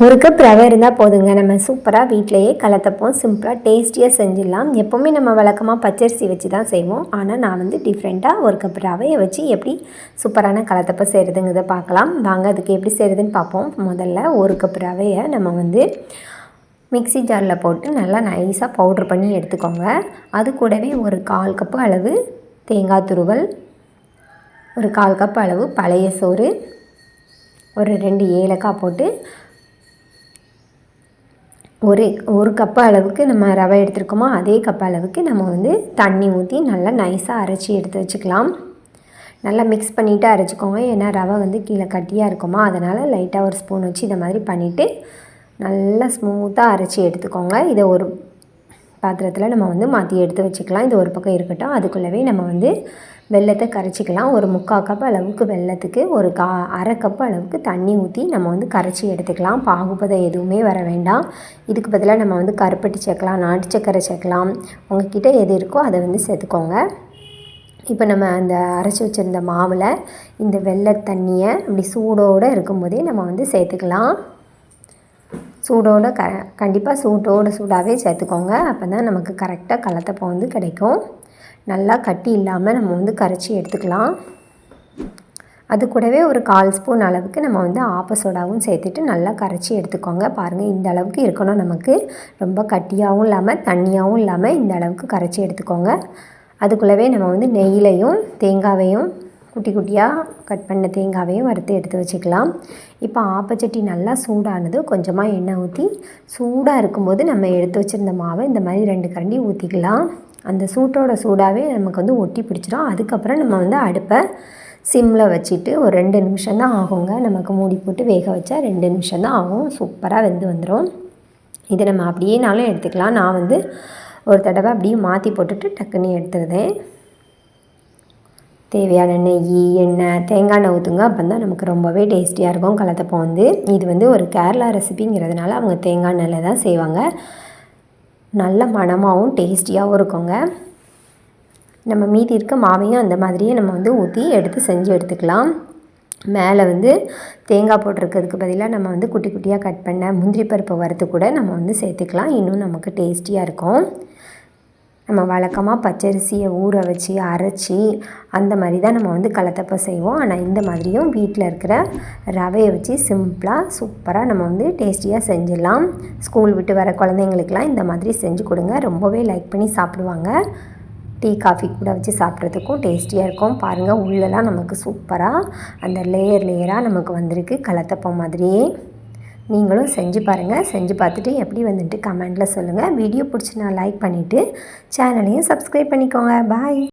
ஒரு கப் ரவை இருந்தால் போதுங்க. நம்ம சூப்பராக வீட்டிலையே கலத்தப்போம். சிம்பிளாக டேஸ்டியாக செஞ்சிடலாம். எப்போவுமே நம்ம வழக்கமாக பச்சரிசி வச்சு தான் செய்வோம். ஆனால் நான் வந்து டிஃப்ரெண்ட்டாக ஒரு கப் ரவையை வச்சு எப்படி சூப்பரான கலத்தப்பம் செய்கிறதுங்கிறத பார்க்கலாம். வாங்க அதுக்கு எப்படி செய்கிறதுன்னு பார்ப்போம். முதல்ல ஒரு கப் ரவையை நம்ம வந்து மிக்ஸி ஜாரில் போட்டு நல்லா நைஸாக பவுட்ரு பண்ணி எடுத்துக்கோங்க. அது கூடவே ஒரு 1/4 கப்பு அளவு தேங்காய் துருவல், ஒரு 1/4 கப் அளவு பழைய சோறு, ஒரு 2 ஏலக்காய் போட்டு ஒரு கப்பு அளவுக்கு நம்ம ரவை எடுத்துருக்கோமோ அதே கப் அளவுக்கு நம்ம வந்து தண்ணி ஊற்றி நல்லா நைஸாக அரைச்சி எடுத்து வச்சுக்கலாம். நல்லா மிக்ஸ் பண்ணிவிட்டு அரைச்சிக்கோங்க. ஏன்னா ரவை வந்து கீழே கட்டியாக இருக்குமா, அதனால் லைட்டாக ஒரு ஸ்பூன் வச்சு இதை மாதிரி பண்ணிவிட்டு நல்லா ஸ்மூத்தாக அரைச்சி எடுத்துக்கோங்க. இதை ஒரு பாத்திரத்தில் நம்ம வந்து மாற்றி எடுத்து வச்சுக்கலாம். இது ஒரு பக்கம் இருக்கட்டும். அதுக்குள்ளவே நம்ம வந்து வெல்லத்தை கரைச்சிக்கலாம். ஒரு 3/4 கப் அளவுக்கு வெல்லத்துக்கு ஒரு அரை கப்பு அளவுக்கு தண்ணி ஊற்றி நம்ம வந்து கரைச்சி எடுத்துக்கலாம். பாகுபதம் எதுவுமே வர வேண்டாம். இதுக்கு பதிலாக நம்ம வந்து கருப்பட்டி சேர்க்கலாம், நாட்டு சக்கரை சேர்க்கலாம். உங்கள்கிட்ட எது இருக்கோ அதை வந்து சேர்த்துக்கோங்க. இப்போ நம்ம அந்த அரைச்சி வச்சுருந்த மாவில் இந்த வெல்ல தண்ணியை அப்படி சூடோடு இருக்கும்போதே நம்ம வந்து சேர்த்துக்கலாம். சூடோடு கண்டிப்பாக சூடாகவே சேர்த்துக்கோங்க. அப்போ தான் நமக்கு கரெக்டாக கலத்தப்பம் வந்து கிடைக்கும். நல்லா கட்டி இல்லாமல் நம்ம வந்து கரைச்சி எடுத்துக்கலாம். அது கூடவே ஒரு 1/4 ஸ்பூன் அளவுக்கு நம்ம வந்து ஆப்ப சோடாவும் சேர்த்துட்டு நல்லா கரைச்சி எடுத்துக்கோங்க. பாருங்கள், இந்த அளவுக்கு இருக்கணும். நமக்கு ரொம்ப கட்டியாகவும் இல்லாமல் தண்ணியாகவும் இல்லாமல் இந்த அளவுக்கு கரைச்சி எடுத்துக்கோங்க. அதுக்குள்ளவே நம்ம வந்து நெய்யிலையும் தேங்காவையும் குட்டி குட்டியாக கட் பண்ண தேங்காவையும் வறுத்து எடுத்து வச்சுக்கலாம். இப்போ ஆப்பச்சட்டி நல்லா சூடானது கொஞ்சமாக எண்ணெய் ஊற்றி சூடாக இருக்கும்போது நம்ம எடுத்து வச்சுருந்த மாவை இந்த மாதிரி 2 கரண்டி ஊற்றிக்கலாம். அந்த சூடாகவே நமக்கு வந்து ஒட்டி பிடிச்சிடும். அதுக்கப்புறம் நம்ம வந்து அடுப்பை சிம்மில் வச்சுட்டு ஒரு 2 நிமிஷம் தான் ஆகுங்க. நமக்கு மூடி போட்டு வேக வச்சா 2 நிமிஷம் தான் ஆகும். சூப்பராக வெந்து வந்துடும். இதை நம்ம அப்படியேனாலும் எடுத்துக்கலாம். நான் வந்து ஒரு தடவை அப்படியே மாற்றி போட்டுட்டு டக்குன்னு எடுத்துருதேன். தேவையான நெய், எண்ணெய், தேங்காய் எண்ணெய் ஊற்றுங்க. அப்போ தான் நமக்கு ரொம்பவே டேஸ்டியாக இருக்கும் கலத்தப்பம் வந்து. இது வந்து ஒரு கேரளா ரெசிபிங்கிறதுனால அவங்க தேங்காய் எண்ணெயில் தான் செய்வாங்க. நல்ல மணமாகவும் டேஸ்டியாகவும் இருக்குங்க. நம்ம மீதி இருக்க மாவையும் அந்த மாதிரியே நம்ம வந்து ஊற்றி எடுத்து செஞ்சு எடுத்துக்கலாம். மேலே வந்து தேங்காய் போட்டிருக்கிறதுக்கு பதிலாக நம்ம வந்து குட்டி குட்டியாக கட் பண்ண முந்திரி பருப்பை வறுத்து கூட நம்ம வந்து சேர்த்துக்கலாம். இன்னும் நமக்கு டேஸ்டியாக இருக்கும். நம்ம வழக்கமாக பச்சரிசியை ஊற வச்சு அரைச்சி அந்த மாதிரி தான் நம்ம வந்து கலத்தப்பம் செய்வோம். ஆனால் இந்த மாதிரியும் வீட்டில் இருக்கிற ரவையை வச்சு சிம்பிளாக சூப்பராக நம்ம வந்து டேஸ்டியாக செஞ்சிடலாம். ஸ்கூல் விட்டு வர குழந்தைங்களுக்கெலாம் இந்த மாதிரி செஞ்சு கொடுங்க. ரொம்பவே லைக் பண்ணி சாப்பிடுவாங்க. டீ காஃபி கூட வச்சு சாப்பிட்றதுக்கும் டேஸ்டியாக இருக்கும். பாருங்கள், உள்ளெல்லாம் நமக்கு சூப்பராக அந்த லேயராக நமக்கு வந்திருக்கு கலத்தப்பம் மாதிரியே. நீங்களும் செஞ்சு பாருங்கள். செஞ்சு பார்த்துட்டு எப்படி வந்துட்டு கமெண்ட்டில் சொல்லுங்கள். வீடியோ பிடிச்சி நான் லைக் பண்ணிவிட்டு சேனலையும் சப்ஸ்கிரைப் பண்ணிக்கோங்க. பாய்.